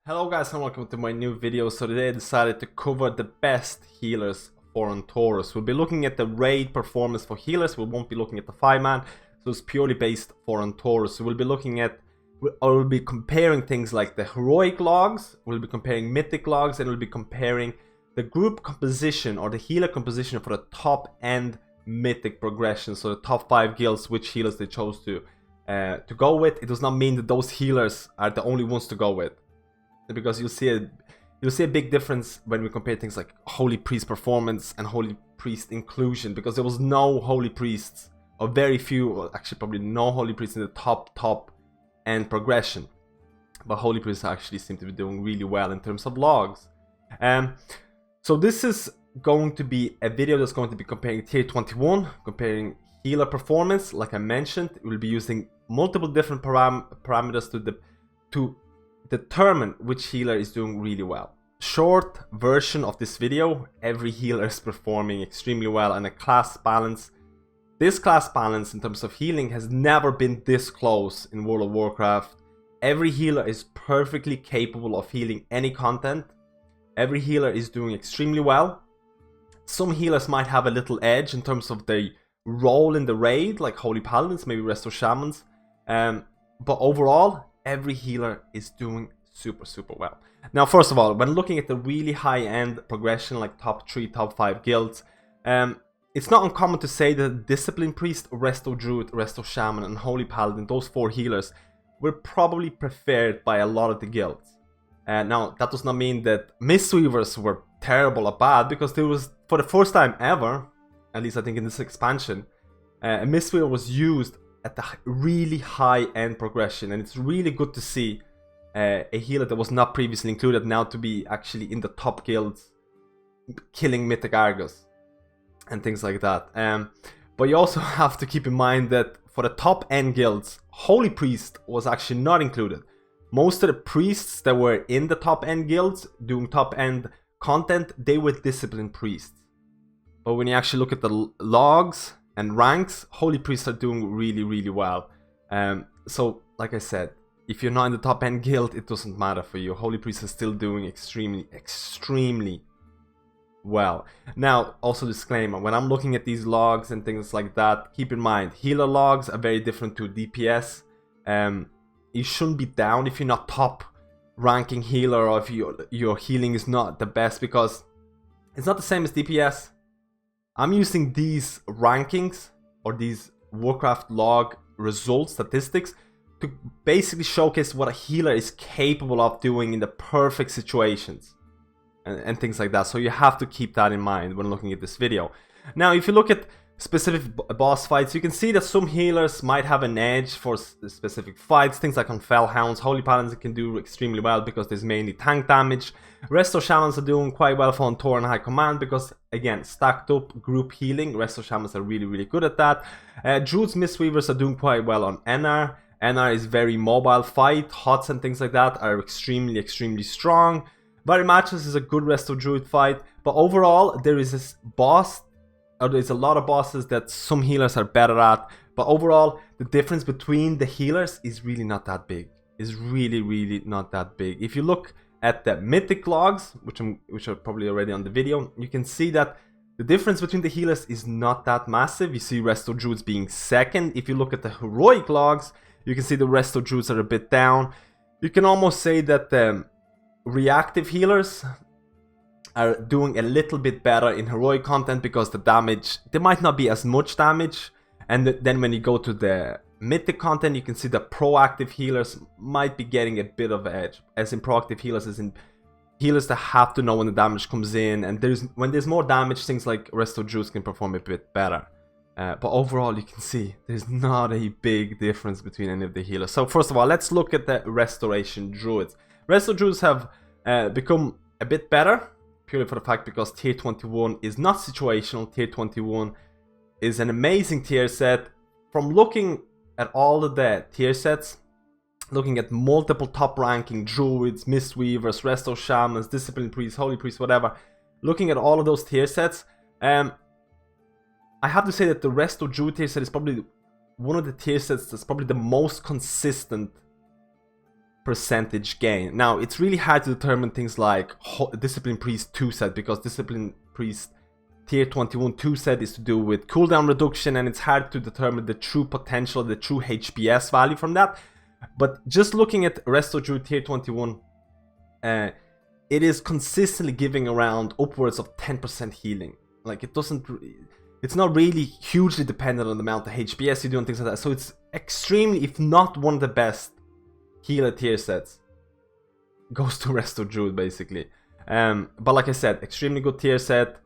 Hello guys and welcome to my new video. So today I decided to cover the best healers for Antorus. We'll be looking at the raid performance for healers. We won't be looking at the 5-man, so it's purely based for Antorus. So we'll be looking at, we'll be comparing things like the heroic logs, we'll be comparing mythic logs, and we'll be comparing the group composition or the healer composition for the top end mythic progression. So the top 5 guilds, which healers they chose to go with. It does not mean that those healers are the only ones to go with, because you'll see a big difference when we compare things like Holy Priest performance and Holy Priest inclusion, because there was no Holy Priests, or very few, or actually probably no Holy Priests in the top end progression, but Holy Priests actually seem to be doing really well in terms of logs. So this is going to be a video that's going to be comparing tier 21, comparing healer performance. Like I mentioned, we'll be using multiple different parameters to determine which healer is doing really well. Short version of this video: every healer is performing extremely well, and a class balance. This class balance in terms of healing has never been this close in World of Warcraft. Every healer is perfectly capable of healing any content. Every healer is doing extremely well. Some healers might have a little edge in terms of the role in the raid, like Holy Paladins, maybe Resto Shamans. But overall, every healer is doing super well. Now, first of all, when looking at the really high-end progression, like top 3, top 5 guilds, it's not uncommon to say that Discipline Priest, Resto Druid, Resto Shaman, and Holy Paladin, those 4 healers, were probably preferred by a lot of the guilds. Now, that does not mean that Mistweavers were terrible or bad, because there was, for the first time ever, at least I think in this expansion, a Mistweaver was used at the really high-end progression, and it's really good to see a healer that was not previously included now to be actually in the top guilds, killing Mythic Argus and things like that. But you also have to keep in mind that for the top-end guilds, Holy Priest was actually not included. Most of the priests that were in the top-end guilds doing top-end content, they were Discipline Priests. But when you actually look at the logs and ranks, Holy Priests are doing really well. So, like I said, if you're not in the top end guild, it doesn't matter for you. Holy Priests are still doing extremely well. Now, also disclaimer, when I'm looking at these logs and things like that, keep in mind, healer logs are very different to DPS. You shouldn't be down if you're not top ranking healer, or if your healing is not the best, because it's not the same as DPS. I'm using these rankings, or these Warcraft log result statistics, to basically showcase what a healer is capable of doing in the perfect situations and things like that. So you have to keep that in mind when looking at this video. Now, if you look at specific boss fights, you can see that some healers might have an edge for specific fights. Things like on Fellhounds, Holy Paladins can do extremely well because there's mainly tank damage. Resto Shamans are doing quite well for Antorus and High Command because, again, stacked up group healing. Resto Shamans are really good at that. Druids, Mistweavers are doing quite well on NR. NR is very mobile fight. HOTS and things like that are extremely strong. Very Matches is a good Resto Druid fight. But overall, there is this boss, or there's a lot of bosses that some healers are better at. But overall, the difference between the healers is really not that big. Is really not that big. If you look at the mythic logs, which are probably already on the video, you can see that the difference between the healers is not that massive. You see Resto Druids being second. If you look at the heroic logs, you can see the Resto Druids are a bit down. You can almost say that the reactive healers are doing a little bit better in heroic content, because the damage, there might not be as much damage. And then when you go to the mythic content, you can see the proactive healers might be getting a bit of an edge. As in proactive healers, as in healers that have to know when the damage comes in, and when there's more damage, things like Resto Druids can perform a bit better. But overall, you can see there's not a big difference between any of the healers. So first of all, let's look at the Restoration Druids. Resto Druids have become a bit better, purely for the fact because tier 21 is not situational. Tier 21 is an amazing tier set. From looking at all of the tier sets, looking at multiple top ranking Druids, Mistweavers, Resto Shamans, Discipline Priests, Holy Priests, whatever, looking at all of those tier sets, I have to say that the Resto Druid tier set is probably one of the tier sets that's probably the most consistent percentage gain. Now, it's really hard to determine things like Discipline Priest 2 set, because Discipline Priest tier 21 2 set is to do with cooldown reduction, and it's hard to determine the true potential, the true HPS value from that. But just looking at Resto Druid tier 21, it is consistently giving around upwards of 10% healing. Like, it's not really hugely dependent on the amount of HPS you do and things like that. So it's extremely, if not one of the best healer tier sets, goes to Resto Druid basically. But like I said, extremely good tier set.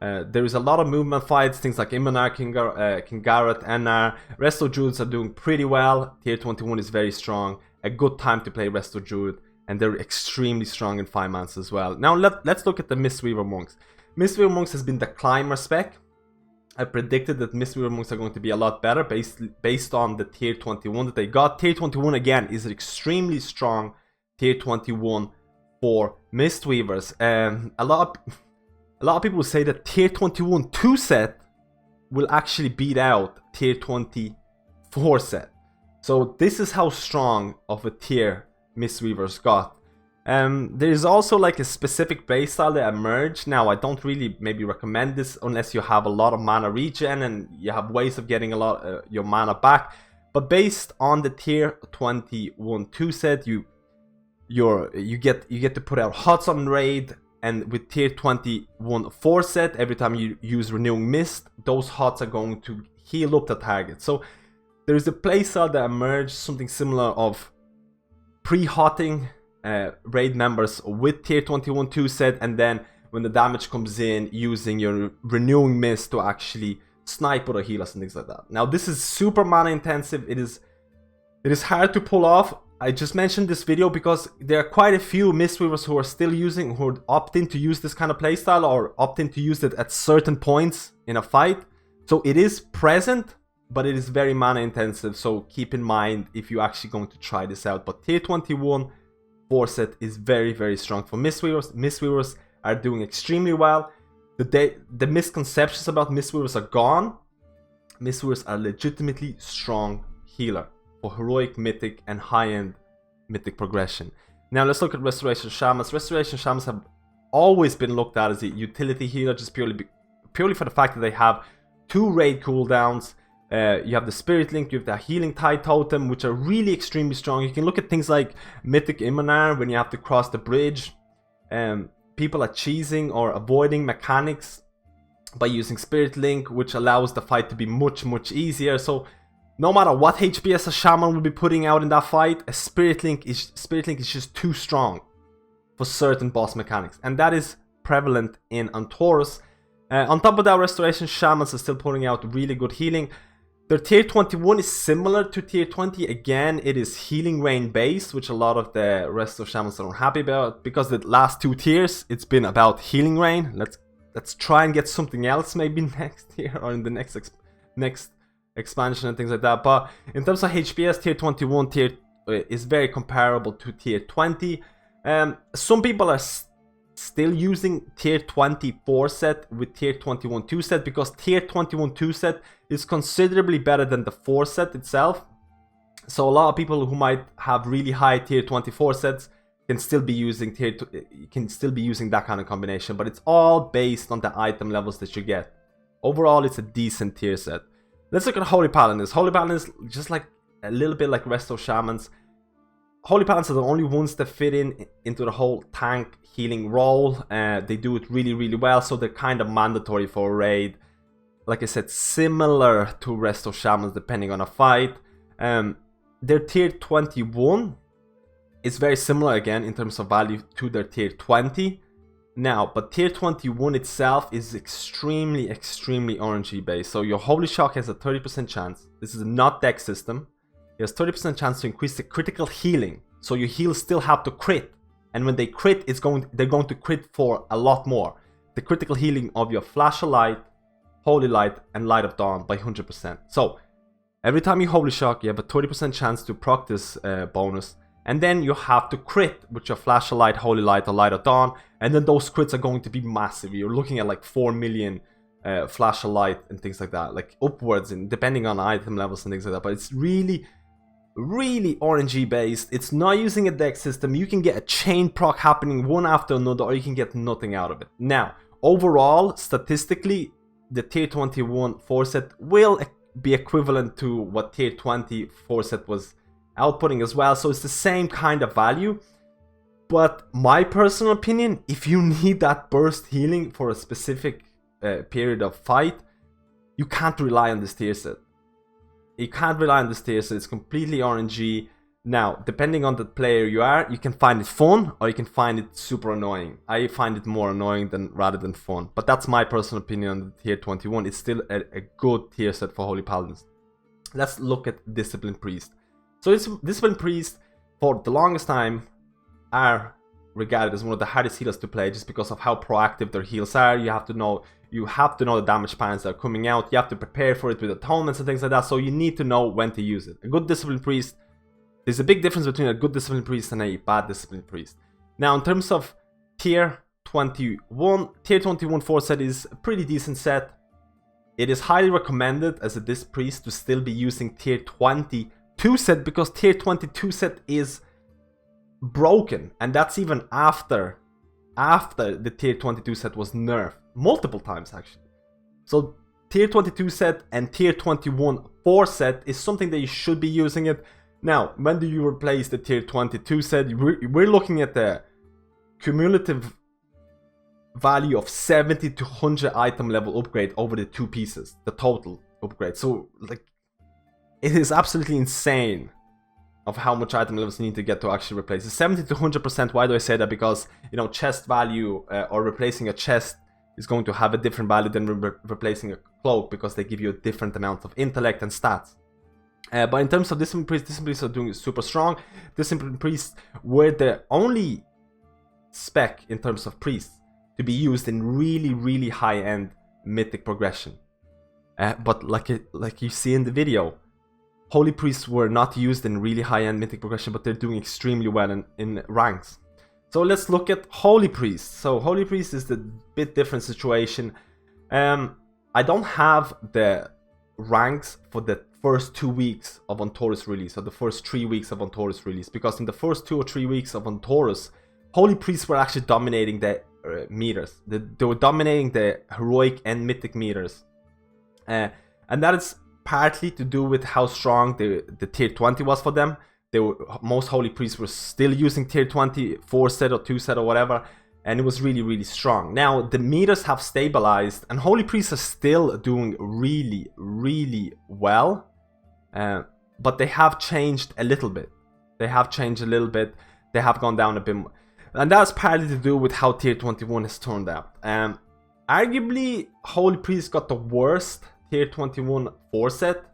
There is a lot of movement fights, things like Immunar, Kingarat, Anar. Resto Druids are doing pretty well. Tier 21 is very strong. A good time to play Resto Druid, and they're extremely strong in 5-mans as well. Now let's look at the Mistweaver Monks. Mistweaver Monks has been the climber spec. I predicted that Mistweaver Monks are going to be a lot better based on the tier 21 that they got. Tier 21 again is an extremely strong tier 21 for Mistweavers. A lot of people will say that tier 21 2 set will actually beat out tier 24 set. So this is how strong of a tier Mistweavers got. There is also like a specific playstyle that emerged. Now, I don't really maybe recommend this unless you have a lot of mana regen and you have ways of getting a lot your mana back. But based on the tier 21 2 set, you get to put out Hots on raid, and with tier 21 4 set, every time you use Renewing Mist, those Hots are going to heal up the target. So there is a playstyle that emerged, something similar of pre-hotting raid members with tier 21 2 set, and then when the damage comes in, using your Renewing Mist to actually snipe or heal us and things like that. Now, this is super mana intensive. It is hard to pull off. I just mentioned this video because there are quite a few Mistweavers who are still using, who are opting to use this kind of playstyle or opting to use it at certain points in a fight. So it is present, but it is very mana intensive. So keep in mind if you're actually going to try this out. But tier 21 4 set is very, very strong for Mistweavers. Mistweavers are doing extremely well. The misconceptions about Mistweavers are gone. Mistweavers are legitimately strong healer for heroic, mythic, and high-end mythic progression. Now let's look at Restoration Shamans. Restoration Shamans have always been looked at as a utility healer, just purely for the fact that they have 2 raid cooldowns. You have the Spirit Link, you have the Healing Tide Totem, which are really extremely strong. You can look at things like Mythic Immunar when you have to cross the bridge. People are cheesing or avoiding mechanics by using Spirit Link, which allows the fight to be much, much easier. So no matter what HPS a Shaman will be putting out in that fight, a Spirit Link is just too strong for certain boss mechanics. And that is prevalent in Antorus. On top of that, Restoration Shamans are still putting out really good healing. Their tier 21 is similar to tier 20. Again, it is healing rain based, which a lot of the Resto Shamans are unhappy about, because the last 2 tiers, it's been about healing rain. Let's try and get something else maybe next year or in the next expansion and things like that. But in terms of HPS, tier 21 tier is very comparable to tier 20. Some people are still using tier 24 set with tier 21 2 set, because tier 21 2 set is considerably better than the 4 set itself. So a lot of people who might have really high tier 24 sets can still be using that kind of combination, but it's all based on the item levels that you get. Overall, it's a decent tier set. Let's look at Holy Paladins. Holy Paladins, just like a little bit like Resto Shamans, Holy Paladins are the only ones that fit into the whole tank healing role. They do it really, really well, so they're kind of mandatory for a raid. Like I said, similar to Resto Shamans depending on a fight. Their tier 21 is very similar again in terms of value to their tier 20. Now, but tier 21 itself is extremely, extremely RNG based. So your Holy Shock has a 30% chance. This is not deck system. It has 30% chance to increase the critical healing. So your heals still have to crit. And when they crit, they're going to crit for a lot more. The critical healing of your Flash of Light, Holy Light, and Light of Dawn by 100%. So every time you Holy Shock, you have a 30% chance to proc this bonus. And then you have to crit with your Flash of Light, Holy Light, or Light of Dawn. And then those crits are going to be massive. You're looking at like 4 million Flash of Light and things like that. Like upwards, and depending on item levels and things like that. But it's really, really RNG based. It's not using a deck system. You can get a chain proc happening one after another, or you can get nothing out of it. Now, overall, statistically, the tier 21 4 set will be equivalent to what tier 20 4 set was outputting as well. So it's the same kind of value. But my personal opinion, if you need that burst healing for a specific period of fight, you can't rely on this tier set. You can't rely on this tier set. It's completely RNG. Now, depending on the player you are, you can find it fun or you can find it super annoying. I find it more annoying rather than fun. But that's my personal opinion on the tier 21. It's still a good tier set for Holy Paladins. Let's look at Discipline Priest. So Discipline Priest, for the longest time, are regarded as one of the hardest healers to play just because of how proactive their heals are. You have to know the damage patterns that are coming out. You have to prepare for it with atonements and things like that. So you need to know when to use it. A good Discipline Priest, there's a big difference between a good Discipline Priest and a bad Discipline Priest. Now, in terms of tier 21 4 set is a pretty decent set. It is highly recommended as a Disc Priest to still be using tier 22 set, because tier 22 set is broken, and that's even after the tier 22 set was nerfed multiple times actually. So tier 22 set and tier 21 4 set is something that you should be using it. Now, when do you replace the tier 22 set? We're looking at the cumulative value of 70 to 100 item level upgrade over the two pieces, the total upgrade. So like, it is absolutely insane of how much item levels you need to get to actually replace it. 70 to 100%. Why do I say that? Because, you know, chest value or replacing a chest is going to have a different value than replacing a cloak, because they give you a different amount of intellect and stats. But in terms of Discipline Priests are doing super strong. Discipline Priests were the only spec in terms of priests to be used in really, really high-end mythic progression. But like you see in the video, Holy Priests were not used in really high-end mythic progression, but they're doing extremely well in ranks. So let's look at Holy Priest. So Holy Priest is the bit different situation. I don't have the ranks for the first 2 weeks of Antorus release, or the first 3 weeks of Antorus release, because in the first 2 or 3 weeks of Antorus, Holy Priests were actually dominating the meters. They were dominating the heroic and mythic meters. And that is partly to do with how strong the tier 20 was for them. Most Holy Priests were still using tier 20 4 set or 2 set or whatever, and it was really, really strong. Now the meters have stabilized, and Holy Priests are still doing really, really well, but they have changed a little bit. They have gone down a bit more, and that's partly to do with how tier 21 has turned out. Arguably, Holy Priest got the worst tier 21 4 set.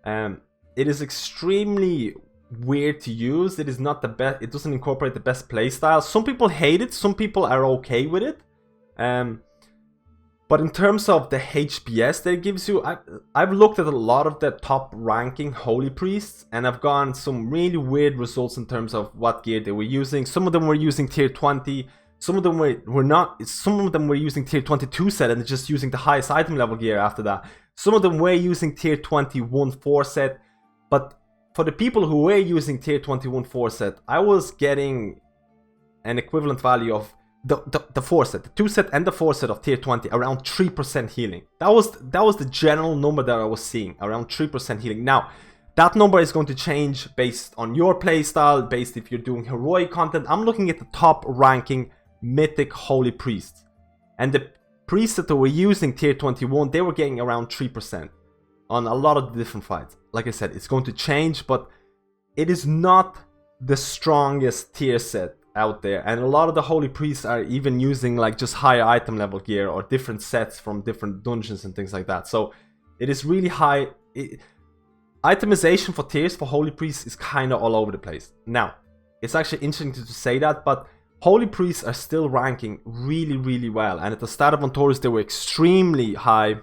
It is extremely weird to use. It is not the best. It doesn't incorporate the best playstyle. Some people hate it, some people are okay with it. But in terms of the HPS that it gives you, I've looked at a lot of the top ranking Holy Priests, and I've gotten some really weird results in terms of what gear they were using. Some of them were using tier 20. Some of them were not. Some of them were using tier 22 set and just using the highest item level gear after that. Some of them were using tier 21 4 set. But for the people who were using tier 21 4 set, I was getting an equivalent value of the 4 set, the 2 set and the 4 set of tier 20, around 3% healing. That was the general number that I was seeing, around 3% healing. Now, that number is going to change based on your playstyle, based if you're doing heroic content. I'm looking at the top ranking mythic Holy Priests, and the priests that were using tier 21, they were getting around 3% on a lot of the different fights. Like I said, it's going to change, but it is not the strongest tier set out there, and a lot of the Holy Priests are even using like just higher item level gear or different sets from different dungeons and things like that. So it is really high. Itemization for tiers for Holy Priests is kind of all over the place. Now, it's actually interesting to say that, but Holy Priests are still ranking really, really well. And at the start of Antorus, they were extremely high.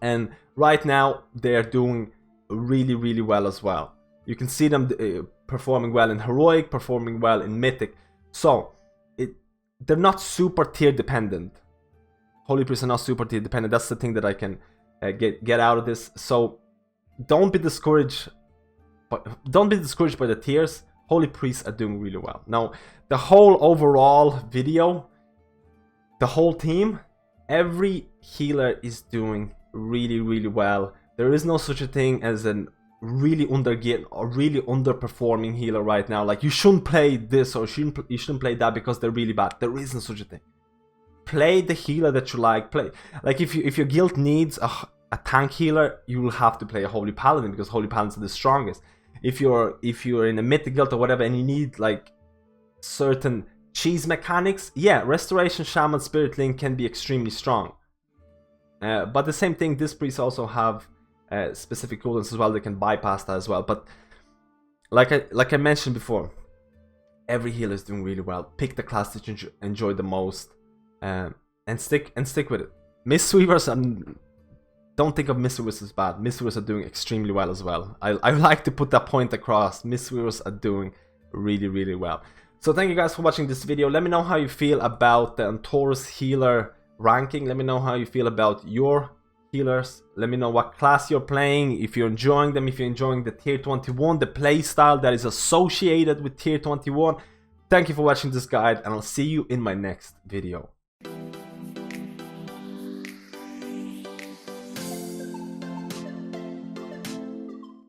And right now, they're doing really, really well as well. You can see them performing well in Heroic, performing well in Mythic. So, they're not super tier dependent. Holy Priests are not super tier dependent. That's the thing that I can get out of this. So, don't be discouraged don't be discouraged by the tiers. Holy priests are doing really well. Now, the whole overall video, the whole team, every healer is doing really, really well. There is no such a thing as an really undergeared or really underperforming healer right now. Like, you shouldn't play this or you shouldn't play that because they're really bad. There isn't such a thing. Play the healer that you like. Play, like, if your guild needs a tank healer, you will have to play a Holy Paladin because Holy Paladins are the strongest. If you're in a mythic guild or whatever and you need like certain cheese mechanics, yeah, Restoration Shaman Spirit Link can be extremely strong. But the same thing, this priests also have specific cooldowns as well. They can bypass that as well. But like I mentioned before, every healer is doing really well. Pick the class that you enjoy the most, and stick with it. Mistweavers, don't think of Mistweavers as bad. Mistweavers are doing extremely well as well. I like to put that point across. Mistweavers are doing really, really well. So thank you guys for watching this video. Let me know how you feel about the Antorus healer ranking. Let me know how you feel about your healers. Let me know what class you're playing, if you're enjoying them, if you're enjoying the tier 21, the play style that is associated with tier 21. Thank you for watching this guide, and I'll see you in my next video.